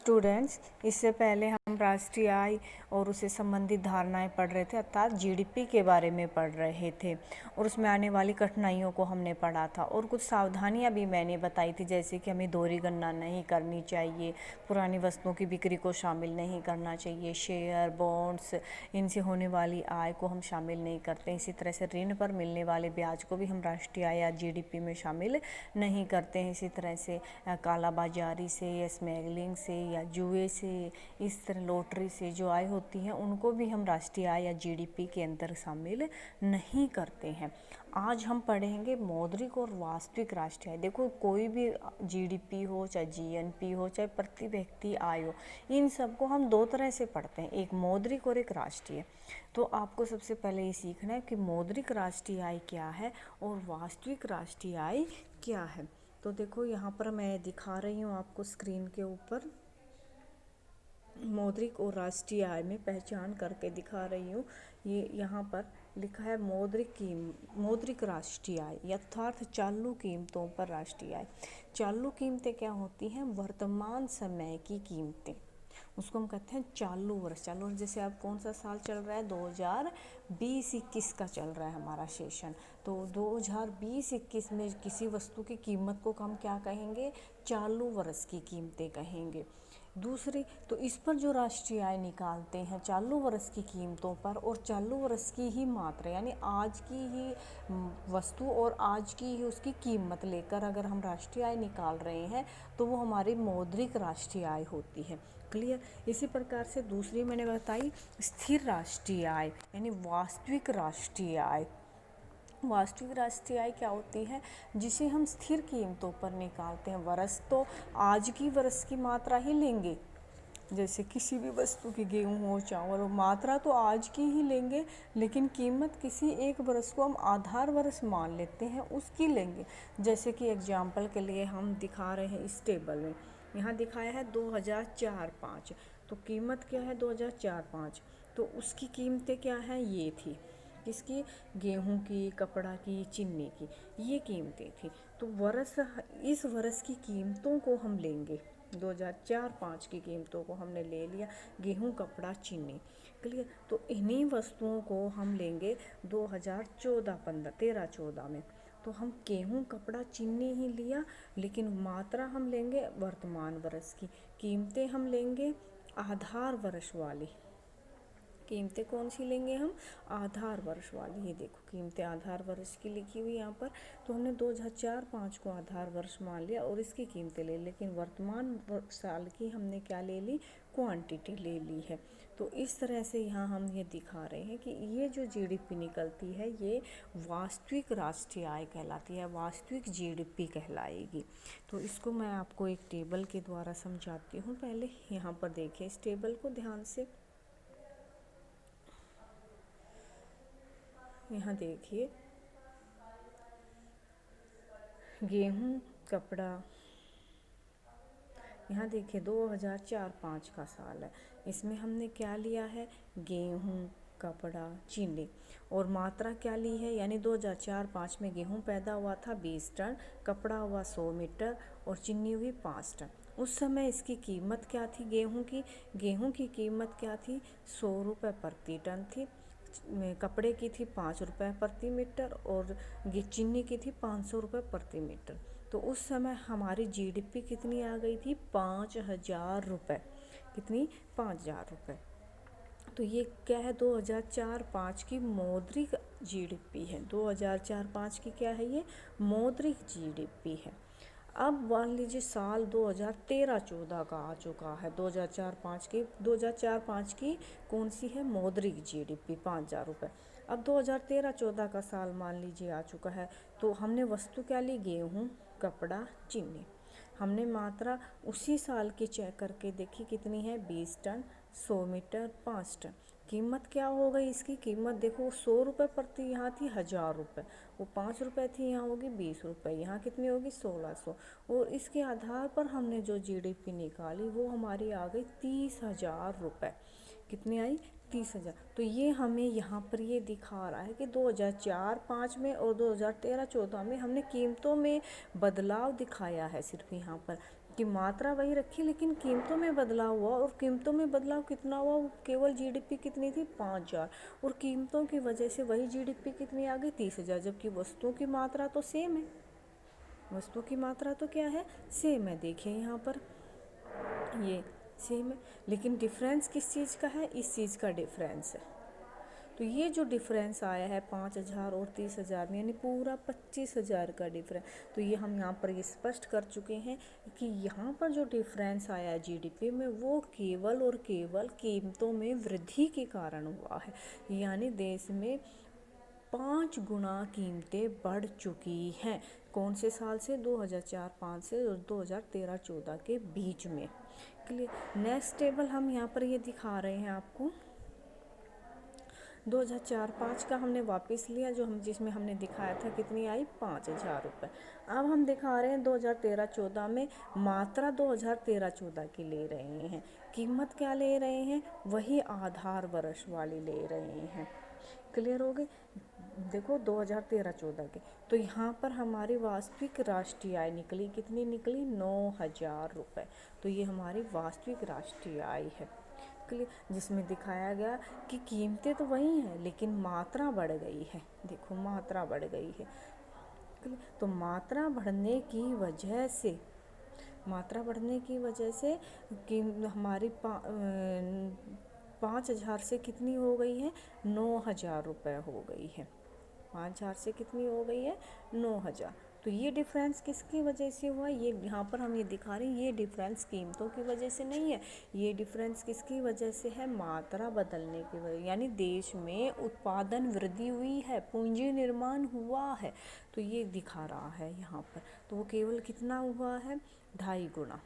Students, इससे पहले हम राष्ट्रीय आय और उससे संबंधित धारणाएं पढ़ रहे थे, अर्थात जीडीपी के बारे में पढ़ रहे थे और उसमें आने वाली कठिनाइयों को हमने पढ़ा था और कुछ सावधानियां भी मैंने बताई थी, जैसे कि हमें दोहरी गणना नहीं करनी चाहिए, पुरानी वस्तुओं की बिक्री को शामिल नहीं करना चाहिए, शेयर बॉन्ड्स इनसे होने वाली आय को हम शामिल नहीं करते। इसी तरह से ऋण पर मिलने वाले ब्याज को भी हम राष्ट्रीय आय या जीडीपी में शामिल नहीं करते हैं। इसी तरह से कालाबाजारी से या स्मगलिंग से या जुए से, इस तरह लॉटरी से जो आय होती है उनको भी हम राष्ट्रीय आय या जीडीपी के अंदर शामिल नहीं करते हैं। आज हम पढ़ेंगे मौद्रिक और वास्तविक राष्ट्रीय आय। देखो, कोई भी जीडीपी हो, चाहे जीएनपी हो, चाहे प्रति व्यक्ति आय हो, इन सबको हम दो तरह से पढ़ते हैं, एक मौद्रिक और एक राष्ट्रीय। तो आपको सबसे पहले ये सीखना है कि मौद्रिक राष्ट्रीय आय क्या है और वास्तविक राष्ट्रीय आय क्या है। तो देखो, यहाँ पर मैं दिखा रही हूँ आपको स्क्रीन के ऊपर मौद्रिक और राष्ट्रीय आय में पहचान करके दिखा रही हूँ। ये यहाँ पर लिखा है मौद्रिक राष्ट्रीय आय, यथार्थ चालू कीमतों पर राष्ट्रीय आय। चालू कीमतें क्या होती हैं? वर्तमान समय की कीमतें, उसको हम कहते हैं चालू वर्ष। चालू वर्ष जैसे अब कौन सा साल चल रहा है? 2020-21 का चल रहा है हमारा सेशन। तो 2020-21 में किसी वस्तु की कीमत को हम क्या कहेंगे? चालू वर्ष की कीमतें कहेंगे। दूसरी, तो इस पर जो राष्ट्रीय आय निकालते हैं चालू वर्ष की कीमतों पर और चालू वर्ष की ही मात्रा, यानी आज की ही वस्तु और आज की ही उसकी कीमत लेकर अगर हम राष्ट्रीय आय निकाल रहे हैं तो वो हमारी मौद्रिक राष्ट्रीय आय होती है। क्लियर? इसी प्रकार से दूसरी मैंने बताई स्थिर राष्ट्रीय आय, यानी वास्तविक राष्ट्रीय आय। वास्तविक राष्ट्रीय आय क्या होती है? जिसे हम स्थिर कीमतों पर निकालते हैं। वर्ष तो आज की वर्ष की मात्रा ही लेंगे, जैसे किसी भी वस्तु की गेहूं हो, चावल हो, मात्रा तो आज की ही लेंगे, लेकिन कीमत किसी एक वर्ष को हम आधार वर्ष मान लेते हैं, उसकी लेंगे। जैसे कि एग्जाम्पल के लिए हम दिखा रहे हैं इस टेबल में, यहाँ दिखाया है 2004-5, तो कीमत क्या है? 2004-5, तो उसकी कीमतें क्या हैं? ये थी किसकी? गेहूं की, कपड़ा की, चीनी की, ये कीमतें थी। तो इस वर्ष की कीमतों को हम लेंगे, 2004-5 की कीमतों को हमने ले लिया, गेहूं, कपड़ा, चीनी। क्लियर? तो इन्हीं वस्तुओं को हम लेंगे 2014-15, 13-14 में। तो हम गेहूं, कपड़ा, चीनी ही लिया, लेकिन मात्रा हम लेंगे वर्तमान वर्ष की, कीमतें हम लेंगे आधार वर्ष वाली। कीमतें कौन सी लेंगे हम? आधार वर्ष वाली। ये देखो, कीमतें आधार वर्ष की लिखी हुई यहाँ पर। तो हमने 2004-5 को आधार वर्ष मान लिया और इसकी कीमतें ले, लेकिन वर्तमान साल की हमने क्या ले ली? क्वांटिटी ले ली है। तो इस तरह से यहाँ हम ये दिखा रहे हैं कि ये जो जीडीपी निकलती है ये वास्तविक राष्ट्रीय आय कहलाती है, वास्तविक जीडीपी कहलाएगी। तो इसको मैं आपको एक टेबल के द्वारा समझाती हूँ। पहले यहाँ पर देखिए इस टेबल को ध्यान से। यहाँ देखिए, गेहूं, कपड़ा, यहाँ देखिए 2004-5 का साल है, इसमें हमने क्या लिया है? गेहूं, कपड़ा, चीनी, और मात्रा क्या ली है? यानी 2004-5 में गेहूं पैदा हुआ था 20 टन, कपड़ा हुआ 100 मीटर और चीनी हुई 5 टन। उस समय इसकी कीमत क्या थी? गेहूं की कीमत क्या थी? 100 रुपये प्रति टन थी। कपड़े की थी 5 रुपये प्रति मीटर और चीनी की थी 500 रुपये प्रति मीटर। तो उस समय हमारी जीडीपी कितनी आ गई थी? 5,000 रुपये। कितनी? 5,000 रुपये। तो ये क्या है? 2004-5 की मौद्रिक जीडीपी है। 2004-5 की क्या है? ये मौद्रिक जीडीपी है। अब मान लीजिए साल 2013-14 का आ चुका है। 2004-5 की कौन सी है? मौद्रिक जीडीपी 5,000 रुपये। अब 2013-14 का साल मान लीजिए आ चुका है, तो हमने वस्तु क्या ली? गेहूं, कपड़ा, चीनी। हमने मात्रा उसी साल की चेक करके देखी कितनी है? 20 टन, 100 मीटर, 5 टन। कीमत क्या हो गई इसकी? कीमत देखो, 100 रुपये प्रति, यहाँ थी 1,000 रुपये, वो 5 रुपये थी, यहाँ होगी 20 रुपये, यहाँ कितनी होगी? 1,600। और इसके आधार पर हमने जो जीडीपी निकाली वो हमारी आ गई 30,000 रुपये। कितनी आई? 30,000। तो ये हमें यहाँ पर ये दिखा रहा है कि 2004-5 में और 2013-14 में हमने कीमतों में बदलाव दिखाया है सिर्फ यहाँ पर। कि मात्रा वही रखी लेकिन कीमतों में बदलाव हुआ, और कीमतों में बदलाव कितना हुआ, वो केवल जीडीपी कितनी थी 5,000, और कीमतों की वजह से वही जीडीपी कितनी आ गई 30,000, जबकि वस्तुओं की मात्रा तो सेम है, वस्तुओं की मात्रा तो क्या है, सेम है। देखिए यहाँ पर ये सेम है, लेकिन डिफरेंस किस चीज़ का है, इस चीज़ का डिफरेंस है। तो ये जो डिफरेंस आया है 5,000 और 30,000 में, यानी पूरा 25,000 का डिफरेंस। तो ये हम यहाँ पर ये स्पष्ट कर चुके हैं कि यहाँ पर जो डिफरेंस आया है जीडीपी में, वो केवल और केवल कीमतों में वृद्धि के कारण हुआ है। यानी देश में 5 गुना कीमतें बढ़ चुकी हैं। कौन से साल से, 2004-05 से और 2013-14 के बीच में। क्लियर। नेक्स्ट टेबल हम यहाँ पर ये दिखा रहे हैं आपको, 2004-05 का हमने वापस लिया, जो हम जिसमें हमने दिखाया था कितनी आई 5,000 रुपये। अब हम दिखा रहे हैं 2013-14 में, मात्रा 2013-14 की ले रहे हैं, कीमत क्या ले रहे हैं, वही आधार वर्ष वाली ले रहे हैं। क्लियर हो गए। देखो 2013-14 के, तो यहाँ पर हमारी वास्तविक राष्ट्रीय आय निकली, कितनी निकली 9,000 रुपये। तो ये हमारी वास्तविक राष्ट्रीय आय है। जिसमें दिखाया गया कि कीमतें तो वही हैं लेकिन मात्रा बढ़ गई है। देखो मात्रा बढ़ गई है। तो मात्रा बढ़ने की वजह से, मात्रा बढ़ने की वजह से कि हमारी 5,000 से कितनी हो गई है, 9,000 रुपये हो गई है। 5,000 से कितनी हो गई है, 9,000। तो ये डिफरेंस किसकी वजह से हुआ, ये यहाँ पर हम ये दिखा रहे हैं, ये डिफरेंस कीमतों की वजह से नहीं है, ये डिफरेंस किसकी वजह से है, मात्रा बदलने की वजह। यानी देश में उत्पादन वृद्धि हुई है, पूंजी निर्माण हुआ है, तो ये दिखा रहा है यहाँ पर। तो वो केवल कितना हुआ है, 2.5 गुना।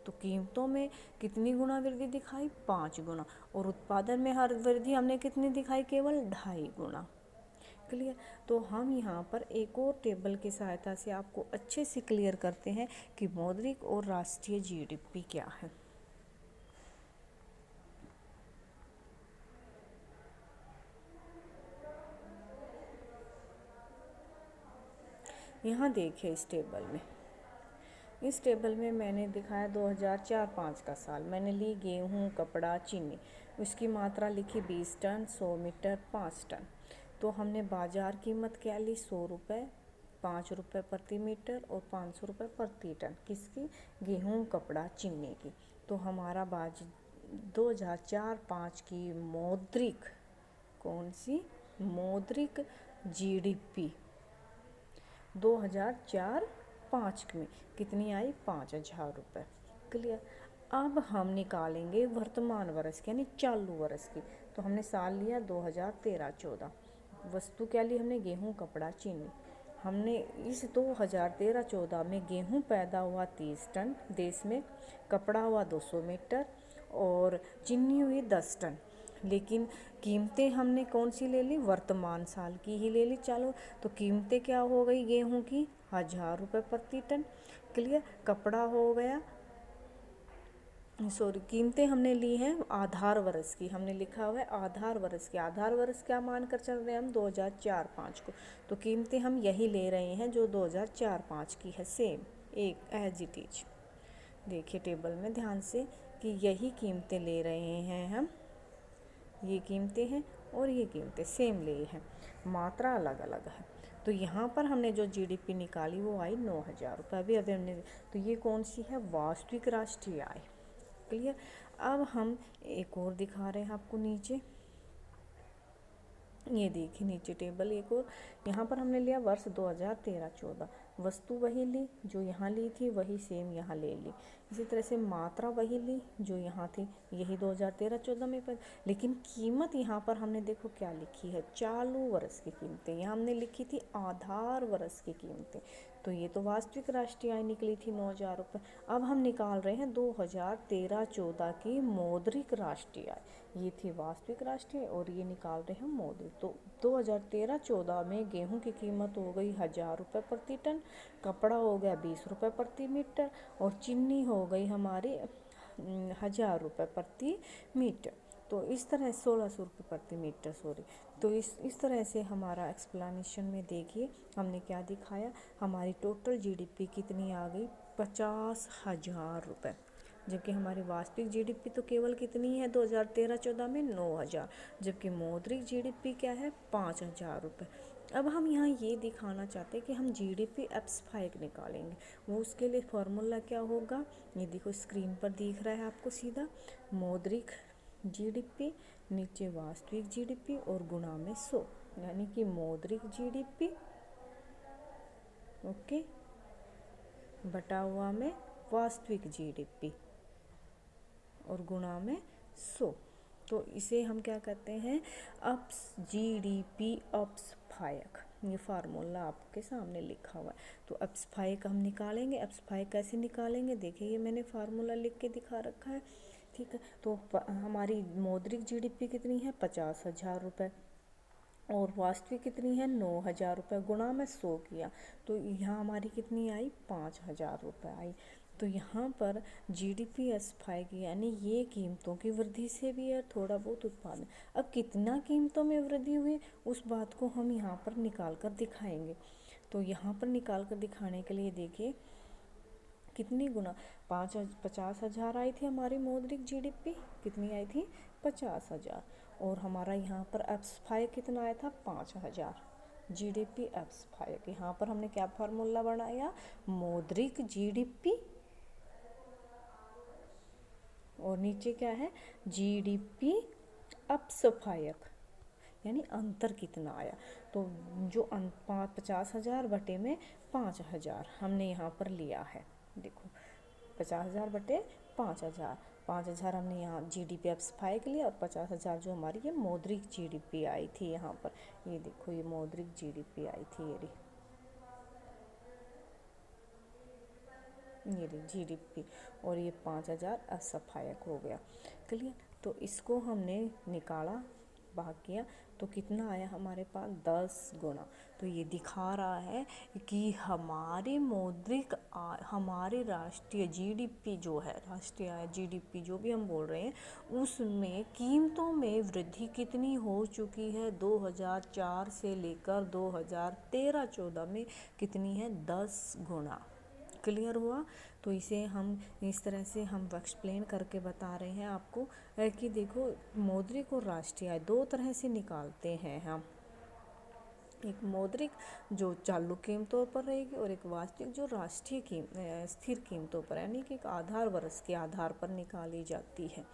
तो कीमतों में कितनी गुना वृद्धि दिखाई, 5 गुना, और उत्पादन में हर वृद्धि हमने कितनी दिखाई, केवल 2.5 गुना। क्लियर। तो हम यहाँ पर एक और टेबल की सहायता से आपको अच्छे से क्लियर करते हैं कि मौद्रिक और राष्ट्रीय जीडीपी क्या है। यहाँ देखिए इस टेबल में मैंने दिखाया 2004-05 का साल। मैंने ली गेहूँ, कपड़ा, चीनी, उसकी मात्रा लिखी 20 टन, 100 मीटर, 5 टन। तो हमने बाजार कीमत क्या ली, 100 रुपये, 5 रुपये प्रति मीटर और 500 रुपये प्रति टन। किसकी, गेहूँ, कपड़ा, चीनी की। तो हमारा 2004-05 की मौद्रिक, कौन सी, मौद्रिक जीडीपी 2004-05 में कितनी आई, 5,000 रुपये। क्लियर। अब हम निकालेंगे वर्तमान वर्ष की, यानी चालू वर्ष की। तो हमने साल लिया 2013-14, वस्तु क्या ली हमने, गेहूं, कपड़ा, चीनी। हमने इस 2013-14 में गेहूं पैदा हुआ 30 टन देश में, कपड़ा हुआ 200 मीटर और चीनी हुई 10 टन। लेकिन कीमतें हमने कौन सी ले ली, वर्तमान साल की ही ले ली। चलो, तो कीमतें क्या हो गई गेहूं की, 1,000 रुपये प्रति टन। क्लियर। कपड़ा हो गया, सॉरी, कीमतें हमने ली हैं आधार वर्ष की, हमने लिखा हुआ है आधार वर्ष की। आधार वर्ष क्या मानकर चल रहे हैं हम, 2004-05 को। तो कीमतें हम यही ले रहे हैं जो 2004-05 की है, सेम, एक एज इट इज। देखिए टेबल में ध्यान से कि यही कीमतें ले रहे हैं हम, ये कीमतें हैं और ये कीमतें सेम ले हैं, मात्रा अलग अलग है। तो यहाँ पर हमने जो जीडीपी निकाली वो आई 9,000 रुपये। अभी हमने, तो ये कौन सी है, वास्तविक राष्ट्रीय आय। क्लियर। अब हम एक और दिखा रहे हैं आपको नीचे, ये देखिए नीचे टेबल एक और। यहाँ पर हमने लिया वर्ष 2013-14, वस्तु वही ली जो यहाँ ली थी, वही सेम यहाँ ले ली। इसी तरह से मात्रा वही ली जो यहाँ थी, यही 2013-14 में पर। लेकिन कीमत यहाँ पर हमने देखो क्या लिखी है, चालू वर्ष की कीमतें। यहाँ हमने लिखी थी आधार वर्ष की कीमतें। तो ये तो वास्तविक राष्ट्रीय आय निकली थी 9,000 रुपये। अब हम निकाल रहे हैं 2013-14 की मौद्रिक राष्ट्रीय आय। ये थी वास्तविक राष्ट्रीय और ये निकाल रहे हैं मौद्रिक। तो 2013-14 में गेहूं की कीमत हो गई 1,000 रुपये प्रति टन, कपड़ा हो गया 20 रुपये प्रति मीटर और चीनी हो गई हमारी 1,000 रुपये प्रति मीटर। तो इस तरह 1,600 रुपये प्रति मीटर, सॉरी। तो इस तरह से हमारा एक्सप्लेनेशन में देखिए हमने क्या दिखाया, हमारी टोटल जीडीपी कितनी आ गई, 50,000 रुपये, जबकि हमारी वास्तविक जीडीपी तो केवल कितनी है 2013-14 में 9,000, जबकि मौद्रिक जीडीपी क्या है 5,000 रुपये। अब हम यहाँ ये दिखाना चाहते हैं कि हम जीडीपी एप्स-फाइक निकालेंगे। वो उसके लिए फॉर्मूला क्या होगा, ये देखो स्क्रीन पर दिख रहा है आपको सीधा, मौद्रिक जीडीपी नीचे वास्तविक जीडीपी और गुणा में 100, यानी कि मौद्रिक जीडीपी ओके बटा हुआ में वास्तविक जीडीपी और गुणा में 100। तो इसे हम क्या कहते हैं, अप्स जीडीपी एप्स-फाइक। ये फार्मूला आपके सामने लिखा हुआ है। तो एप्स-फाइक हम निकालेंगे। एप्स-फाइक कैसे निकालेंगे, देखिए ये मैंने फार्मूला लिख के दिखा रखा है, ठीक है। तो हमारी मौद्रिक जीडीपी कितनी है 50,000 रुपये और वास्तविक कितनी है 9,000 रुपये, गुणा में 100 किया तो यहाँ हमारी कितनी आई 5,000 रुपये आई। तो यहाँ पर जीडीपी एप्स-फाइक यानी ये कीमतों की वृद्धि से भी है थोड़ा बहुत उत्पादन। अब कितना कीमतों में वृद्धि हुई उस बात को हम यहाँ पर निकाल कर दिखाएंगे। तो यहाँ पर निकाल कर दिखाने के लिए देखिए कितनी गुना 50,000 आई थी हमारी मौद्रिक जीडीपी, कितनी आई थी 50,000, और हमारा यहाँ पर एप्स-फाइक कितना आया था 5,000। जीडीपी एप्स-फाइक, यहाँ पर हमने क्या फार्मूला बनाया, मौद्रिक जीडीपी और नीचे क्या है जीडीपी एप्स-फाइक, यानी अंतर कितना आया। तो जो 50,000 बटे में 5,000 हमने यहाँ पर लिया है, देखो 50,000 बटे 5,000, 5,000 हमने यहाँ जीडीपी एप्स-फाइक लिया और 50,000 जो हमारी ये मौद्रिक जीडीपी आई थी यहाँ पर, ये देखो ये मौद्रिक जीडीपी आई थी, ये जीडीपी और ये 5,000 एप्स-फाइक हो गया, क्लियर। तो इसको हमने निकाला, भाग किया तो कितना आया हमारे पास 10 गुना। तो ये दिखा रहा है कि हमारी मौद्रिक हमारी राष्ट्रीय जीडीपी जो है, राष्ट्रीय आय जीडीपी जो भी हम बोल रहे हैं, उसमें कीमतों में वृद्धि कितनी हो चुकी है 2004 से लेकर 2013-14 में कितनी है 10 गुना। क्लियर हुआ। तो इसे हम इस तरह से हम एक्सप्लेन करके बता रहे हैं आपको कि देखो मौद्रिक और राष्ट्रीय आय दो तरह से निकालते हैं हम, एक मौद्रिक जो चालू कीमतों पर रहेगी और एक वास्तविक जो राष्ट्रीय स्थिर कीमतों पर, यानी कि एक आधार वर्ष के आधार पर निकाली जाती है।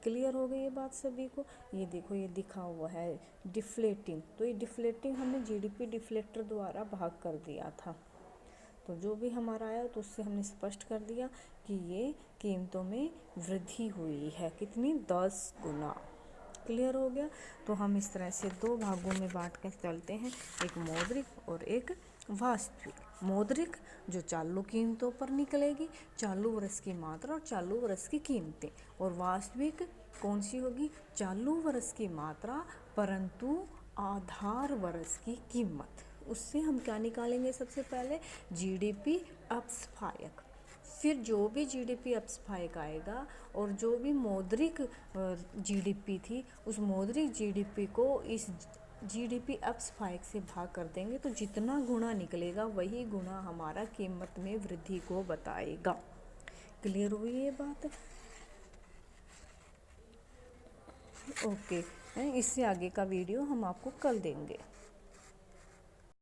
क्लियर हो गई ये बात सभी को। ये देखो ये दिखा हुआ है डिफ्लेटिंग, तो ये डिफ्लेटिंग हमने जीडीपी डिफ्लेक्टर द्वारा भाग कर दिया था। तो जो भी हमारा आया तो उससे हमने स्पष्ट कर दिया कि ये कीमतों में वृद्धि हुई है कितनी 10 गुना। क्लियर हो गया। तो हम इस तरह से दो भागों में बांट कर चलते हैं, एक मौद्रिक और एक वास्तविक। मौद्रिक जो चालू कीमतों पर निकलेगी, चालू वर्ष की मात्रा और चालू वर्ष की कीमतें, और वास्तविक कौन सी होगी, चालू वर्ष की मात्रा परंतु आधार वर्ष की कीमत। उससे हम क्या निकालेंगे, सबसे पहले जीडीपी एप्स-फाइक, फिर जो भी जीडीपी एप्स-फाइक आएगा और जो भी मौद्रिक जीडीपी थी उस मौद्रिक जीडीपी को इस जीडीपी एप्स-फाइक से भाग कर देंगे, तो जितना गुणा निकलेगा वही गुणा हमारा कीमत में वृद्धि को बताएगा। क्लियर हुई ये बात। ओके, इससे आगे का वीडियो हम आपको कल देंगे।